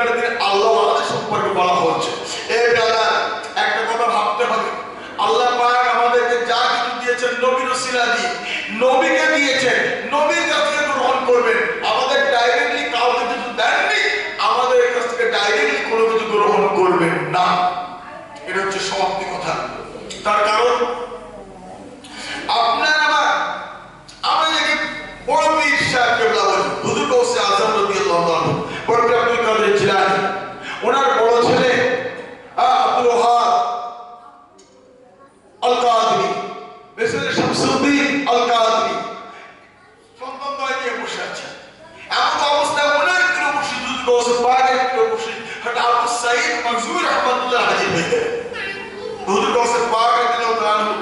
কিয়ামতের দিনে আল্লাহ ওয়ালাদের সম্পর্কে বলা হচ্ছে। এই ব্রাদার, একটা কথা ভাবতে হবে, আল্লাহ পাক আমাদেরকে যা কিছু দিয়েছেন নবীর ওসিলা দিয়ে, নবীকে দিয়েছেন, নবীর কাছ থেকে গ্রহণ করবেন। আমাদের ডাইরেক্টলি কাউকে কিছু দেননি, আমাদের কাছ থেকে ডাইরেক্টলি কোনো কিছু গ্রহণ করবেন না। এটা হচ্ছে সমাপ্তি কথা। তার কারণ আপনার আমার যে বড় পীর সাহেব কেবলা বলি হুজুর গৌসে আজম রাদিয়াল্লাহু আনহু, বড় পীর আব্দুল কাদের জিলানী, ওনার বড় ছেলে আব্দুল ওয়াহাব আল কাদরি, মেসের শামসুদ্দিন আল কাদরি সন্তান দয় নিয়ে বসে আছে। এমন অবস্থায় ওনার প্রিয় মুর্শিদ হুজুর গৌসে পাকের প্রিয় মুর্শিদ হযরত আবু সাঈদ মনসুর রাহমাতুল্লাহ হাজির হয়েছে। হুজুর গৌসে পাক রাদিয়াল্লাহু আনহু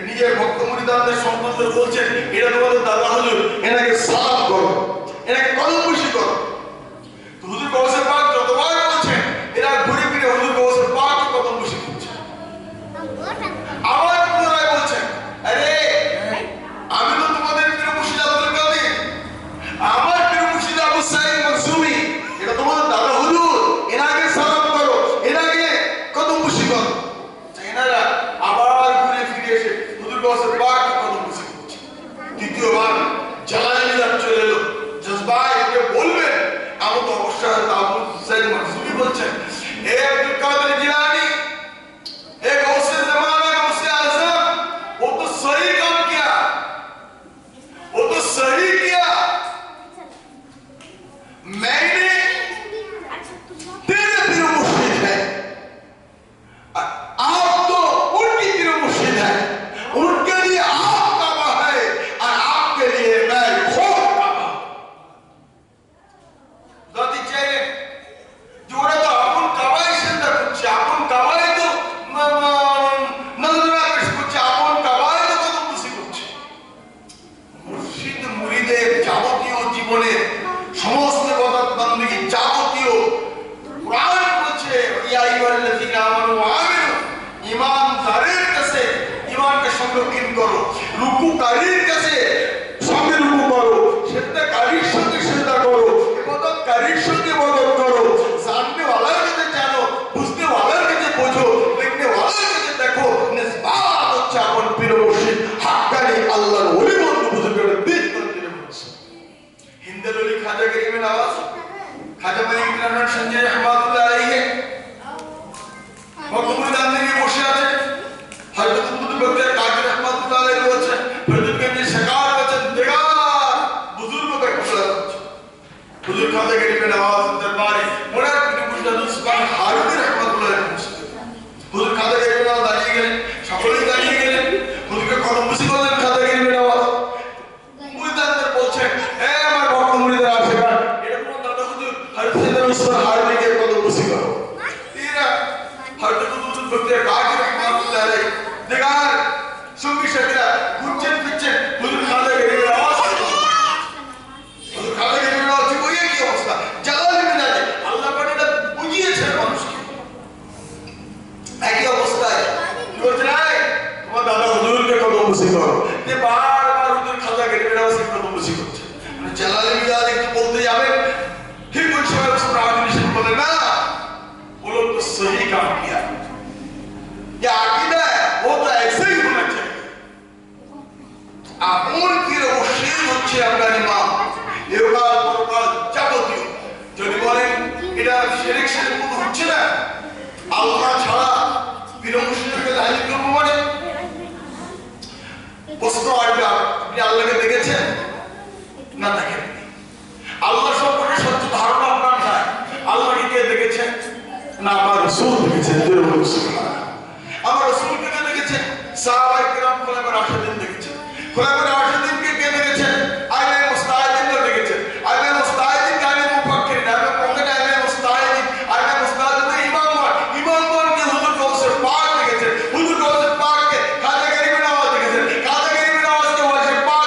নিজের ভক্ত মুরিদানদের সন্তানদের বলছেন, এটা তোমাদের দাদা হুজুর, এনাকে সালাম করো, এনাকে কলমবুশি করো। তো হুজুর গৌসে পাক যতবার বলছেন, এরা ঘুরে ফিরে হুজুর গৌসে পাককে কলমবুশি করছে। আবার পুনরায় বলছেন, আরে আমি তো তোমাদের প্রিয় মুর্শিদ আব্দুল কাদের, আমার প্রিয় মুর্শিদ আবু সাঈদ মনসুরি, এটা তোমাদের দাদা হুজুর, এনাকে সালাম করো, এনাকে কলমবুশি করো। এনারা আবার ঘুরে ফিরে এসে হুজুর গৌসে পাককে কলমবুশি করছে। দ্বিতীয়বার জালালি চলে এলো, জজবা একে বলবেন, আমি তো অবশ্যই আবু সাঈদ মনসুরি বলছেন, এ আব্দুল কাদের জিলানী, ए गौसे ज़माना गौसे आज़म, वो तो सही काम किया, वो तो सही किया। मैंने तेरे प्रिय मुर्शिद है, आप तो उनकी प्रिय मुर्शिद है, उनके लिए आप काबा है और आपके लिए मैं खुद काबा। जाती चाहिए जोड़ा तो अपन काबा ही सिंदा कुछ, अपन काबा ही तो नजरा पेश করছে, আপন কাবায় তো কত খুশি করছে। মুর্শিদ মুরিদের যাবতীয় জীবনের সমস্ত বন্দী যাবতীয় কোরআন বলছে, ইয়া আইয়ুহাল্লাযীনা আমানু আমিনু, ঈমানদারের কাছে ঈমানকে সংরক্ষণ করো, রুকুকারীর কাছে সঙ্গে রুকু করো, সিজদাকারীর সঙ্গে সিজদা করো, ইবাদতকারীর সঙ্গে ইবাদত করো, জাননে ওয়ালার কাছে জানো, বুঝতে ওয়ালার কাছে বোঝো, দেখতে ওয়ালার কাছে দেখো। নিসবাত হচ্ছে আপন পীর মুর্শিদ হাক্কানি আল্লাহর ওলি বন্ধু বুজুর্গের দিন করে বলছে। হিন্দের ওলি খাজা গরিবে নওয়াজ, খাজা মালিক ইকরাম সঞ্জয় রহমাতুল্লাহ আলাইহি মকবুলদান নিয়ে বসে আছে। হযরত আব্দুল বকর কাদের রহমাতুল্লাহ আলাইহি বলছেন, ফরিদগঞ্জ শিকার বলছেন, দেগার বুজুর্গকে কবুল করছে। হুজুর খাজা গরিবে নওয়াজ দরবারে ওনার পীর মুর্শিদ সুবহান হারুনি রহমাতুল্লাহ আলাইহি বসে। হুজুর খাজা গরিবে নওয়াজ দাঁড়িয়ে গেলেন, সকলেই দাঁড়িয়ে গেলেন, হুজুরকে কলমবুশি করলেন খাজা গরিবে নওয়াজ। মুরিদানদের বলছেন, এ আমার ভক্ত মুরিদান আছে, এটা কোন দাদা হুজুর হযরত সাইয়েদনা উসমান হারুনিকে কলমবুশি করো। এরা হযরত আব্দুল বকর কাদের রহমাতুল্লাহ আলাইহি দেগার সঙ্গী সাথীরা ঘুরছেন ফিরছেন, হুজুর খাজা গরিবে নওয়াজ, হুজুর খাজা গরিবে নওয়াজ ওই কি অবস্থা, জালালি মিলালে আল্লাহ পাক এটা বুঝিয়েছেন মানুষকে। একই অবস্থায় বলছেন, এই তোমার দাদা হুজুরকে কলমবুশি করো, যে বারবার হুজুর খাজা গরিবে নওয়াজকে কলমবুশি করছে। জালালি মিলালে একটু বলতে যাবে, ঠিক ওই সময় উসমান আদিনিশন বলে, না बोलो तो सही काम किया, ये अकीदा है, वो तो ऐसे ही होना चाहिए। আপন পীর মুর্শিদ হচ্ছে আপনার ইমাম, ইহকাল পরকাল যাবতীয়। যদি বলেন এটা শিরক শিরক মতো হচ্ছে না, আল্লাহ ছাড়া পীর মুর্শিদকে লাইন করবো মানে প্রশ্ন আসবে, আপনি আল্লাহকে দেখেছেন না দেখেন? আল্লাহ সম্পর্কে সত্য ধারণা আপনার নাই, আল্লাহকে কে দেখেছেন না আমার রাসূল